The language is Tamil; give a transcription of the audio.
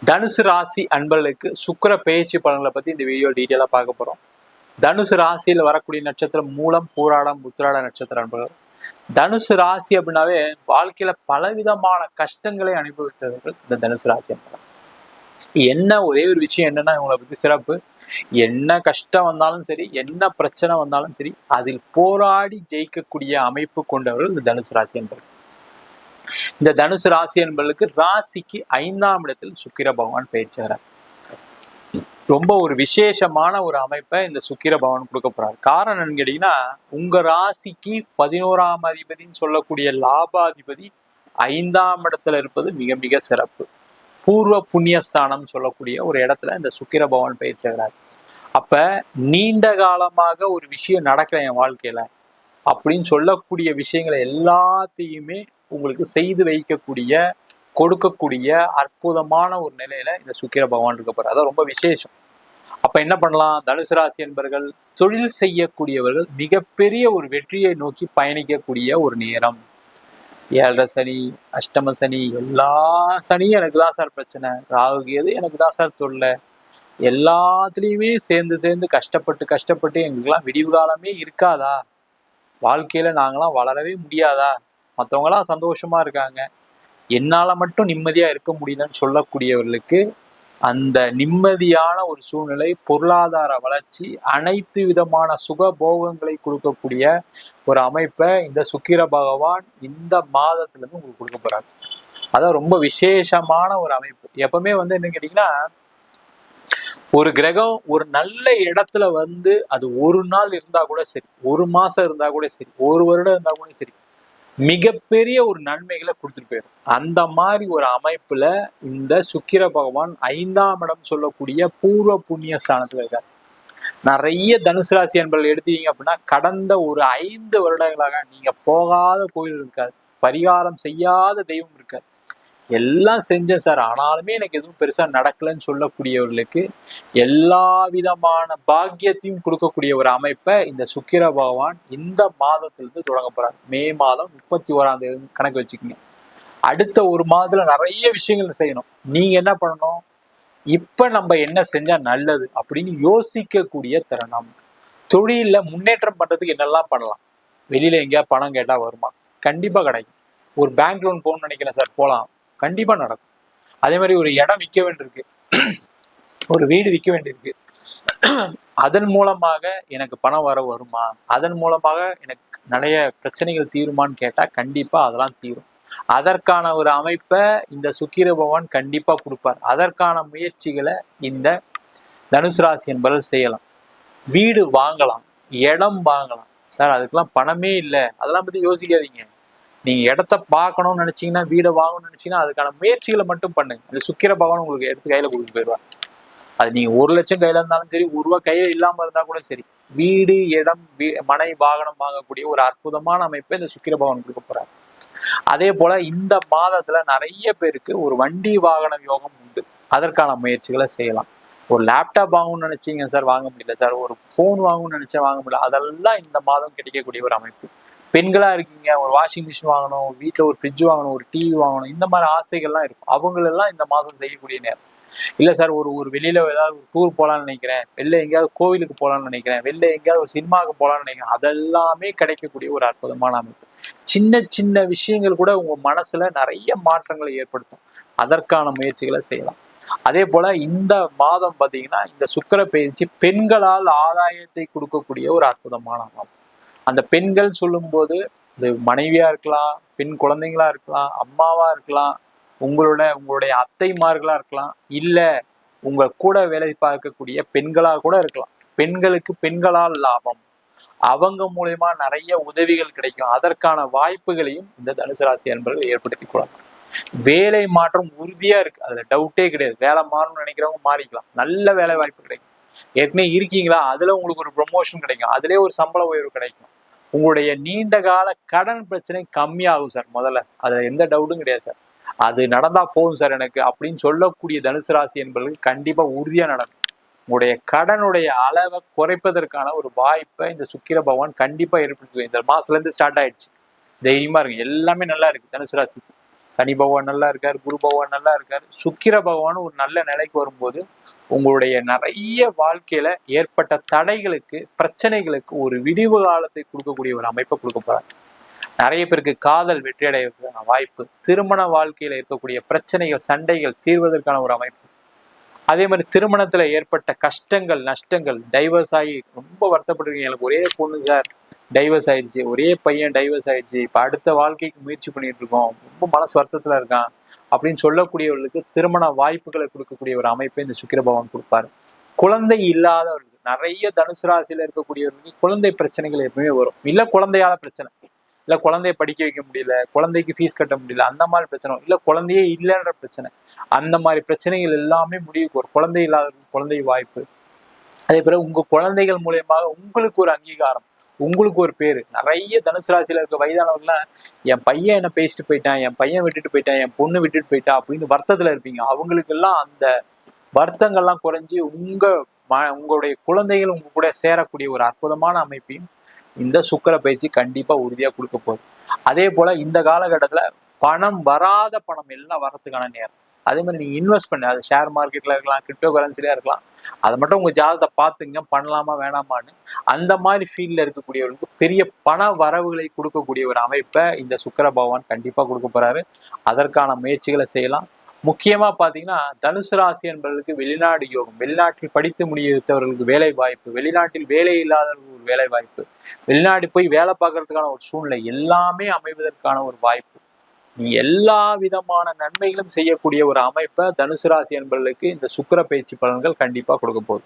தனுசு ராசி அன்பர்களுக்கு சுக்கிர பெயர்ச்சி பலன்களை பத்தி இந்த வீடியோ டீட்டெயிலா பார்க்க போறோம். தனுசு ராசியில் வரக்கூடிய நட்சத்திரம் மூலம், பூராடம், உத்திராட நட்சத்திர அன்பர்கள். தனுசு ராசி அப்படின்னாவே வாழ்க்கையில பலவிதமான கஷ்டங்களை அனுபவித்தவர்கள் இந்த தனுசு ராசி அன்பர்கள். என்ன ஒரே ஒரு விஷயம் என்னன்னா இவங்களை பத்தி சிறப்பு, என்ன கஷ்டம் வந்தாலும் சரி, என்ன பிரச்சனை வந்தாலும் சரி, அதில் போராடி ஜெயிக்கக்கூடிய அமைப்பு கொண்டவர்கள் இந்த தனுசு ராசி அன்பர்கள். இந்த தனுசு ராசி என்பதற்கு ராசிக்கு 5ஆம் இடத்தில் சுக்கிர பகவான் பயிற்சியாகிறார். ரொம்ப ஒரு விசேஷமான ஒரு அமைப்பை இந்த சுக்கிர பகவான் கொடுக்க போறாரு. காரணம் என்னன்னு கேட்டீங்கன்னா, உங்க ராசிக்கு 11ஆம் அதிபதினு சொல்லக்கூடிய லாபாதிபதி 5ஆம் இடத்துல இருப்பது மிக மிக சிறப்பு. பூர்வ புண்ணியஸ்தானம் சொல்லக்கூடிய ஒரு இடத்துல இந்த சுக்கிர பகவான் பயிற்சியாகிறார். அப்ப நீண்ட காலமாக ஒரு விஷயம் நடக்கல என் வாழ்க்கையில அப்படின்னு சொல்லக்கூடிய விஷயங்களை எல்லாத்தையுமே உங்களுக்கு செய்து வைக்கக்கூடிய, கொடுக்கக்கூடிய அற்புதமான ஒரு நிலையில இந்த சுக்கிர பகவான் இருக்க போறார். அதான் ரொம்ப விசேஷம். அப்ப என்ன பண்ணலாம்? தனுசு ராசி என்பர்கள், தொழில் செய்யக்கூடியவர்கள் மிகப்பெரிய ஒரு வெற்றியை நோக்கி பயணிக்கக்கூடிய ஒரு நேரம். 7.5 சனி, அஷ்டம சனி, எல்லா சனியும் எனக்கு தான் சார் பிரச்சனை, ராகுகேது எனக்கு தான் சார் தொல்லை, எல்லாத்துலேயுமே சேர்ந்து கஷ்டப்பட்டு எங்களுக்கெல்லாம் விடிவு காலமே இருக்காதா, வாழ்க்கையில நாங்களாம் வளரவே முடியாதா, மற்றவங்களாம் சந்தோஷமா இருக்காங்க, என்னால மட்டும் நிம்மதியா இருக்க முடியலன்னு சொல்லக்கூடியவர்களுக்கு அந்த நிம்மதியான ஒரு சூழ்நிலை, பொருளாதார வளர்ச்சி, அனைத்து விதமான சுக போகங்களை கொடுக்கக்கூடிய ஒரு அமைப்பை இந்த சுக்கிர பகவான் இந்த மாதத்துல இருந்து உங்களுக்கு கொடுக்க போறாங்க. அதான் ரொம்ப விசேஷமான ஒரு அமைப்பு. எப்பவுமே என்ன கேட்டீங்கன்னா, ஒரு கிரகம் ஒரு நல்ல இடத்துல அது ஒரு நாள் இருந்தா கூட சரி, ஒரு மாசம் இருந்தா கூட சரி, ஒரு வருடம் இருந்தா கூட சரி, மிகப்பெரிய ஒரு நன்மைகளை கொடுத்துட்டு போயிடும். அந்த மாதிரி ஒரு அமைப்புல இந்த சுக்கிர பகவான் 5ஆம் இடம் சொல்லக்கூடிய பூர்வ புண்ணிய ஸ்தானத்துல இருக்காரு. நிறைய தனுசு ராசி என்பர்கள் எடுத்தீங்க அப்படின்னா, கடந்த ஒரு 5 வருடங்களாக நீங்க போகாத கோயில் இருக்காது, பரிகாரம் செய்யாத தெய்வம் இருக்காது, எல்லாம் செஞ்சேன் சார் ஆனாலுமே எனக்கு எதுவும் பெருசா நடக்கலன்னு சொல்லக்கூடியவர்களுக்கு எல்லா விதமான பாக்கியத்தையும் கொடுக்கக்கூடிய ஒரு அமைப்பை இந்த சுக்கிர பகவான் இந்த மாதத்திலிருந்து தொடங்க போறாரு. மே மாதம் 31ஆம் தேதி கணக்கு வச்சுக்கோங்க. அடுத்த ஒரு மாதத்துல நிறைய விஷயங்கள் செய்யணும். நீங்க என்ன பண்ணணும்? இப்ப நம்ம என்ன செஞ்சா நல்லது அப்படின்னு யோசிக்கக்கூடிய தருணம். தொழில முன்னேற்றம் பண்றதுக்கு என்னெல்லாம் பண்ணலாம்? வெளியில எங்கேயா பணம் கேட்டா வருமா? கண்டிப்பா கிடைக்கும். ஒரு பேங்க் லோன் போகணும்னு நினைக்கிறேன் சார், போகலாம், கண்டிப்பா நடக்கும். அதே மாதிரி ஒரு இடம் விற்க வேண்டியிருக்கு, ஒரு வீடு விற்க வேண்டியிருக்கு, அதன் மூலமாக எனக்கு பணம் வருமா, அதன் மூலமாக எனக்கு நிறைய பிரச்சனைகள் தீருமான்னு கேட்டா கண்டிப்பா அதெல்லாம் தீரும். அதற்கான ஒரு அமைப்பை இந்த சுக்கிர பகவான் கண்டிப்பா கொடுப்பார். அதற்கான முயற்சிகளை இந்த தனுசு ராசி என்பவர்கள் செய்யலாம். வீடு வாங்கலாம், இடம் வாங்கலாம். சார் அதுக்கெல்லாம் பணமே இல்லை, அதெல்லாம் பத்தி யோசிக்காதீங்க. நீங்க இடத்த பார்க்கணும்னு நினைச்சீங்கன்னா, வீடை வாங்கணும்னு நினைச்சீங்கன்னா, அதுக்கான முயற்சிகளை மட்டும் பண்ணுங்க. அந்த சுக்கிர பகவான் உங்களுக்கு எடுத்து கையில கொடுத்து போயிடுவார். அது நீங்க 1 லட்சம் கையில இருந்தாலும் சரி, 1 ரூபா கையில இல்லாம இருந்தா கூட சரி, வீடு, இடம், மனை, வாகனம் வாங்கக்கூடிய ஒரு அற்புதமான அமைப்பை இந்த சுக்கிர பகவான் கொடுக்க போறாரு. அதே போல இந்த மாதத்துல நிறைய பேருக்கு ஒரு வண்டி வாகன யோகம் உண்டு. அதற்கான முயற்சிகளை செய்யலாம். ஒரு லேப்டாப் வாங்கணும்னு நினைச்சீங்க சார், வாங்க முடியல சார், ஒரு போன் வாங்கணும்னு நினைச்சா வாங்க முடியல, அதெல்லாம் இந்த மாதம் கிடைக்கக்கூடிய ஒரு அமைப்பு. பெண்களா இருக்கீங்க, ஒரு வாஷிங் மிஷின் வாங்கணும், வீட்டுல ஒரு ஃப்ரிட்ஜ் வாங்கணும், ஒரு டிவி வாங்கணும், இந்த மாதிரி ஆசைகள்லாம் இருக்கும். அவங்களெல்லாம் இந்த மாதம் செய்யக்கூடிய நேரம். இல்ல சார், ஒரு வெளியில ஏதாவது ஒரு டூர் போகலான்னு நினைக்கிறேன், வெளில எங்கேயாவது கோவிலுக்கு போகலான்னு நினைக்கிறேன், வெளில எங்கேயாவது ஒரு சினிமாவுக்கு போகலான்னு நினைக்கிறேன், அதெல்லாமே கிடைக்கக்கூடிய ஒரு அற்புதமான அமைப்பு. சின்ன சின்ன விஷயங்கள் கூட உங்க மனசுல நிறைய மாற்றங்களை ஏற்படுத்தும். அதற்கான முயற்சிகளை செய்யலாம். அதே போல இந்த மாதம் பாத்தீங்கன்னா, இந்த சுக்கிர பயிற்சி பெண்களால் ஆதாயத்தை கொடுக்கக்கூடிய ஒரு அற்புதமான மாதம். அந்த பெண்கள் சொல்லும்போது இது மனைவியா இருக்கலாம், பெண் குழந்தைங்களா இருக்கலாம், அம்மாவா இருக்கலாம், உங்களுடைய அத்தைமார்களா இருக்கலாம், இல்ல உங்க கூட வேலை பார்க்கக்கூடிய பெண்களா கூட இருக்கலாம். பெண்களுக்கு பெண்களால் லாபம், அவங்க மூலயமா நிறைய உதவிகள் கிடைக்கும். அதற்கான வாய்ப்புகளையும் இந்த தனுசு ராசி அன்பர்கள் ஏற்படுத்தி கொள்ளலாம். வேலை மாற்றம் உறுதியா இருக்கு, அதுல டவுட்டே கிடையாது. வேலை மாறணும்னு நினைக்கிறவங்க மாறிக்கலாம், நல்ல வேலை வாய்ப்பு கிடைக்கும். ஏற்கனவே இருக்கீங்களா, அதுல உங்களுக்கு ஒரு ப்ரொமோஷன் கிடைக்கும், அதுலயே ஒரு சம்பள உயர்வு கிடைக்கும். உங்களுடைய நீண்ட கால கடன் பிரச்சனை கம்மியாகும் சார். முதல்ல அதுல எந்த டவுட்டும் கிடையாது சார், அது நடந்தா போதும் சார் எனக்கு அப்படின்னு சொல்லக்கூடிய தனுசு ராசி என்பவர்களுக்கு கண்டிப்பா உறுதியா நடக்கும். உங்களுடைய கடனுடைய அளவை குறைப்பதற்கான ஒரு வாய்ப்பை இந்த சுக்கிர பகவான் கண்டிப்பா ஏற்படுத்தும். இந்த மாசத்துல இருந்து ஸ்டார்ட் ஆயிடுச்சு, தைரியமா இருக்கு, எல்லாமே நல்லா இருக்கு தனுசு ராசி. சனி பகவான் நல்லா இருக்காரு, குரு பகவான் நல்லா இருக்காரு, சுக்கிர பகவான் ஒரு நல்ல நிலைக்கு வரும்போது உங்களுடைய நிறைய வாழ்க்கையில ஏற்பட்ட தடைகளுக்கு, பிரச்சனைகளுக்கு ஒரு விடிவு காலத்தை கொடுக்கக்கூடிய ஒரு அமைப்பை கொடுக்க போறாங்க. நிறைய பேருக்கு காதல் வெற்றி அடைவதற்கான வாய்ப்பு, திருமண வாழ்க்கையில இருக்கக்கூடிய பிரச்சனைகள், சண்டைகள் தீர்வதற்கான ஒரு அமைப்பு. அதே மாதிரி திருமணத்துல ஏற்பட்ட கஷ்டங்கள், நஷ்டங்கள், டைவர்ஸ் ஆகி ரொம்ப வருத்தப்பட்டிருக்கீங்க, எனக்கு ஒரே பொண்ணு சார் டைவர்ஸ் ஆயிடுச்சு, ஒரே பையன் டைவர்ஸ் ஆயிடுச்சு, இப்ப அடுத்த வாழ்க்கைக்கு முயற்சி பண்ணிட்டு இருக்கோம், ரொம்ப மனசு வருத்தத்துல இருக்கான் அப்படின்னு சொல்லக்கூடியவர்களுக்கு திருமண வாய்ப்புகளை கொடுக்கக்கூடிய ஒரு அமைப்பை இந்த சுக்கிர பகவான் கொடுப்பாரு. குழந்தை இல்லாதவர்களுக்கு, நிறைய தனுசு ராசியில இருக்கக்கூடியவர்களுக்கு குழந்தை பிரச்சனைகள் எப்பவுமே வரும். இல்ல குழந்தையால பிரச்சனை, இல்ல குழந்தைய படிக்க வைக்க முடியல, குழந்தைக்கு ஃபீஸ் கட்ட முடியல, அந்த மாதிரி பிரச்சனை, இல்ல குழந்தையே இல்லைன்ற பிரச்சனை, அந்த மாதிரி பிரச்சனைகள் எல்லாமே முடிவுக்கு வரும். குழந்தை இல்லாதவர்களுக்கு குழந்தை வாய்ப்பு. அதே பிறகு உங்க குழந்தைகள் மூலியமாக உங்களுக்கு ஒரு அங்கீகாரம், உங்களுக்கு ஒரு பேரு. நிறைய தனுசு ராசியில இருக்க வயதானவர்கள்லாம் என் பையன் என்ன பேசிட்டு போயிட்டான், என் பையன் விட்டுட்டு போயிட்டான், என் பொண்ணு விட்டுட்டு போயிட்டா அப்படின்னு வருத்தத்துல இருப்பீங்க. அவங்களுக்கு எல்லாம் அந்த வருத்தங்கள்லாம் குறைஞ்சி உங்களுடைய குழந்தைகள் உங்க கூட சேரக்கூடிய ஒரு அற்புதமான அமைப்பையும் இந்த சுக்கிர பயிற்சி கண்டிப்பா உறுதியா கொடுக்க போகுது. அதே போல இந்த காலகட்டத்துல பணம் வராத பணம் எல்லாம் வரத்துக்கான நேரம். அதே மாதிரி நீங்க இன்வெஸ்ட் பண்ண, அது ஷேர் மார்க்கெட்ல இருக்கலாம், கிரிப்டோ கரன்சில இருக்கலாம், அதை மட்டும் உங்க ஜாதகத்தை பார்த்துங்க, பண்ணலாமா வேணாமான்னு. அந்த மாதிரி ஃபீல்ட்ல இருக்கக்கூடியவர்களுக்கு பெரிய பண வரவுகளை கொடுக்கக்கூடிய ஒரு அமைப்பை இந்த சுக்கிர பகவான் கண்டிப்பா கொடுக்க போறாரு. அதற்கான முயற்சிகளை செய்யலாம். முக்கியமா பாத்தீங்கன்னா தனுசு ராசி என்பவர்களுக்கு வெளிநாடு யோகம், வெளிநாட்டில் படித்து முடித்தவர்களுக்கு வேலை வாய்ப்பு, வெளிநாட்டில் வேலை இல்லாதவர்களுக்கு ஒரு வேலை வாய்ப்பு, வெளிநாடு போய் வேலை பார்க்கறதுக்கான ஒரு சூழ்நிலை எல்லாமே அமைவதற்கான ஒரு வாய்ப்பு. நீ எல்லா விதமான நன்மைகளும் செய்யக்கூடிய ஒரு அமைப்பை தனுசு ராசி என்பவர்களுக்கு இந்த சுக்கிர பயிற்சி பலன்கள் கண்டிப்பா கொடுக்க போகுது.